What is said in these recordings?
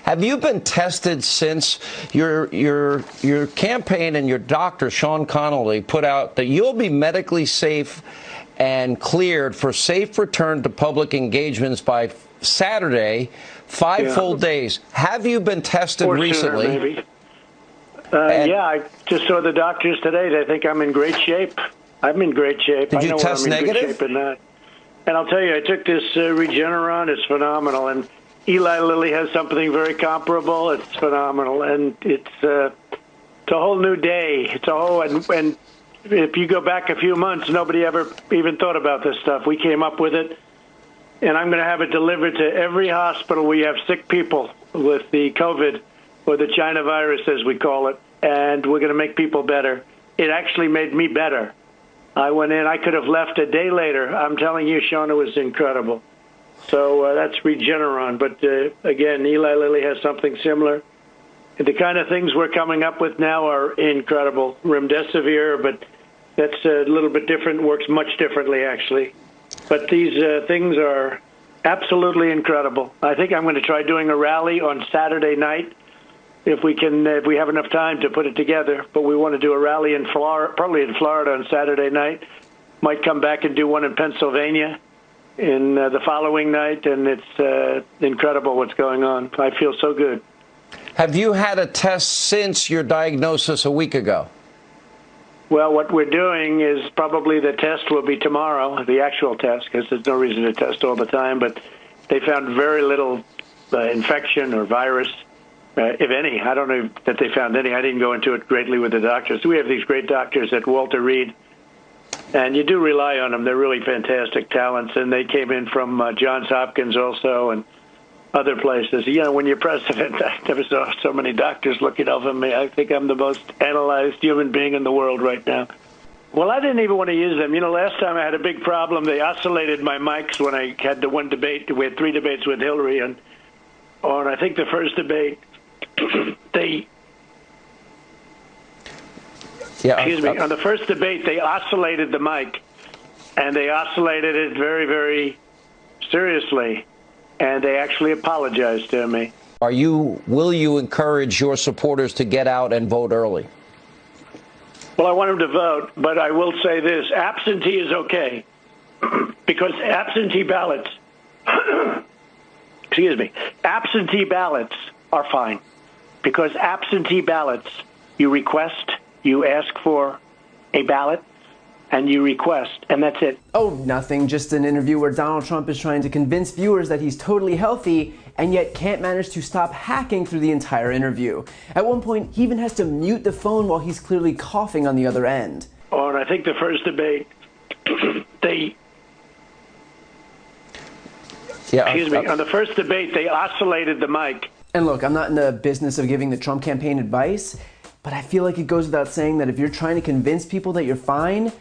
Have you been tested since your campaign and your doctor, Sean Hanity, put out that you'll be medically safe and cleared for safe return to public engagements by Saturday, 5 full days? Have you been tested recently? Sooner, maybe. Yeah, I just saw the doctors today. They think I'm in great shape. I'm in great shape. Did you test negative? Good shape in that. And I'll tell you, I took this Regeneron. It's phenomenal. And Eli Lilly has something very comparable. It's phenomenal. And it's a whole new day. It's a whole, and if you go back a few months, nobody ever even thought about this stuff. We came up with it. And I'm going to have it delivered to every hospital. We have sick people with the COVID, or the China virus, as we call it. And we're going to make people better. It actually made me better. I went in. I could have left a day later. I'm telling you, Sean, it was incredible. So that's Regeneron. But, again, Eli Lilly has something similar. And the kind of things we're coming up with now are incredible. Remdesivir, but that's a little bit different, works much differently, actually. But these things are absolutely incredible. I think I'm going to try doing a rally on Saturday night if we have enough time to put it together. But we want to do a rally in Florida, probably in Florida on Saturday night. Might come back and do one in Pennsylvania in the following night. And it's incredible what's going on. I feel so good. Have you had a test since your diagnosis a week ago? Well, what we're doing is probably the test will be tomorrow, the actual test, because there's no reason to test all the time. But they found very little infection or virus, if any. I don't know that they found any. I didn't go into it greatly with the doctors. We have these great doctors at Walter Reed, and you do rely on them. They're really fantastic talents, and they came in from Johns Hopkins also and other places. You know, when you're president, I never saw so many doctors looking over me. I think I'm the most analyzed human being in the world right now. Well, I didn't even want to use them. You know, last time I had a big problem. They oscillated my mics when I had the one debate. We had 3 debates with Hillary, and on I think the first debate, on the first debate, they oscillated the mic, and they oscillated it very, very seriously. And they actually apologized to me. Will you encourage your supporters to get out and vote early? Well, I want them to vote, but I will say this. Absentee is okay because absentee ballots, absentee ballots are fine because absentee ballots, you request, you ask for a ballot, and you request, and that's it. Oh, nothing. Just an interview where Donald Trump is trying to convince viewers that he's totally healthy and yet can't manage to stop hacking through the entire interview. At one point, he even has to mute the phone while he's clearly coughing on the other end. Oh, and I think the first debate, on the first debate, they oscillated the mic. And look, I'm not in the business of giving the Trump campaign advice, but I feel like it goes without saying that if you're trying to convince people that you're fine,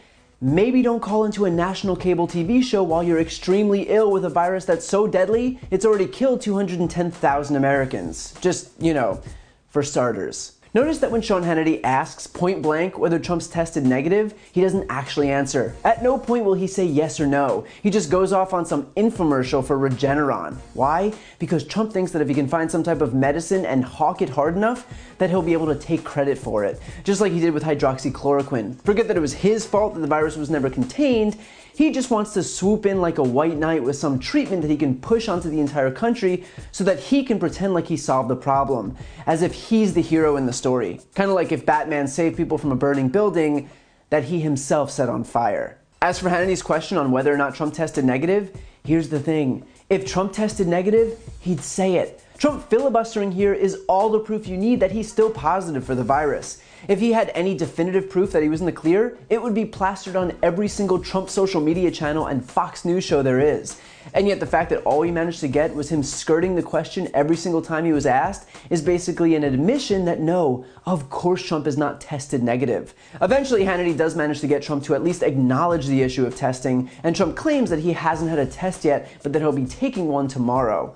maybe don't call into a national cable TV show while you're extremely ill with a virus that's so deadly, it's already killed 210,000 Americans. Just, you know, for starters. Notice that when Sean Hanity asks point blank whether Trump's tested negative, he doesn't actually answer. At no point will he say yes or no. He just goes off on some infomercial for Regeneron. Why? Because Trump thinks that if he can find some type of medicine and hawk it hard enough, that he'll be able to take credit for it. Just like he did with hydroxychloroquine. Forget that it was his fault that the virus was never contained. He just wants to swoop in like a white knight with some treatment that he can push onto the entire country so that he can pretend like he solved the problem, as if he's the hero in the story. Kind of like if Batman saved people from a burning building that he himself set on fire. As for Hannity's question on whether or not Trump tested negative, here's the thing. If Trump tested negative, he'd say it. Trump filibustering here is all the proof you need that he's still positive for the virus. If he had any definitive proof that he was in the clear, it would be plastered on every single Trump social media channel and Fox News show there is. And yet the fact that all he managed to get was him skirting the question every single time he was asked is basically an admission that no, of course Trump is not tested negative. Eventually Hannity does manage to get Trump to at least acknowledge the issue of testing, and Trump claims that he hasn't had a test yet, but that he'll be taking one tomorrow.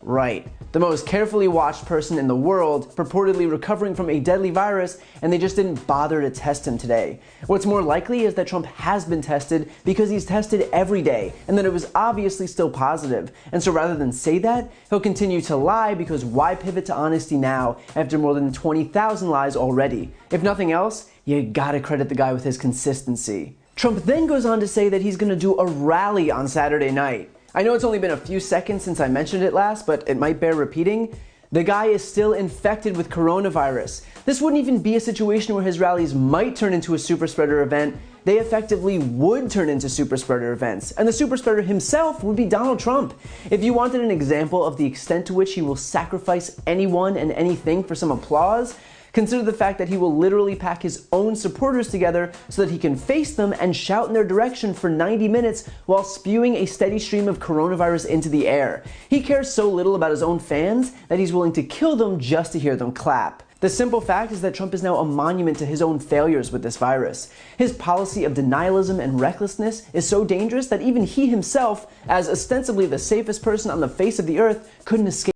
Right. The most carefully watched person in the world, purportedly recovering from a deadly virus, and they just didn't bother to test him today. What's more likely is that Trump has been tested because he's tested every day, and that it was obviously still positive. And so rather than say that, he'll continue to lie, because why pivot to honesty now after more than 20,000 lies already? If nothing else, you gotta credit the guy with his consistency. Trump then goes on to say that he's gonna do a rally on Saturday night. I know it's only been a few seconds since I mentioned it last, but it might bear repeating. The guy is still infected with coronavirus. This wouldn't even be a situation where his rallies might turn into a super spreader event. They effectively would turn into super spreader events. And the super spreader himself would be Donald Trump. If you wanted an example of the extent to which he will sacrifice anyone and anything for some applause, consider the fact that he will literally pack his own supporters together so that he can face them and shout in their direction for 90 minutes while spewing a steady stream of coronavirus into the air. He cares so little about his own fans that he's willing to kill them just to hear them clap. The simple fact is that Trump is now a monument to his own failures with this virus. His policy of denialism and recklessness is so dangerous that even he himself, as ostensibly the safest person on the face of the earth, couldn't escape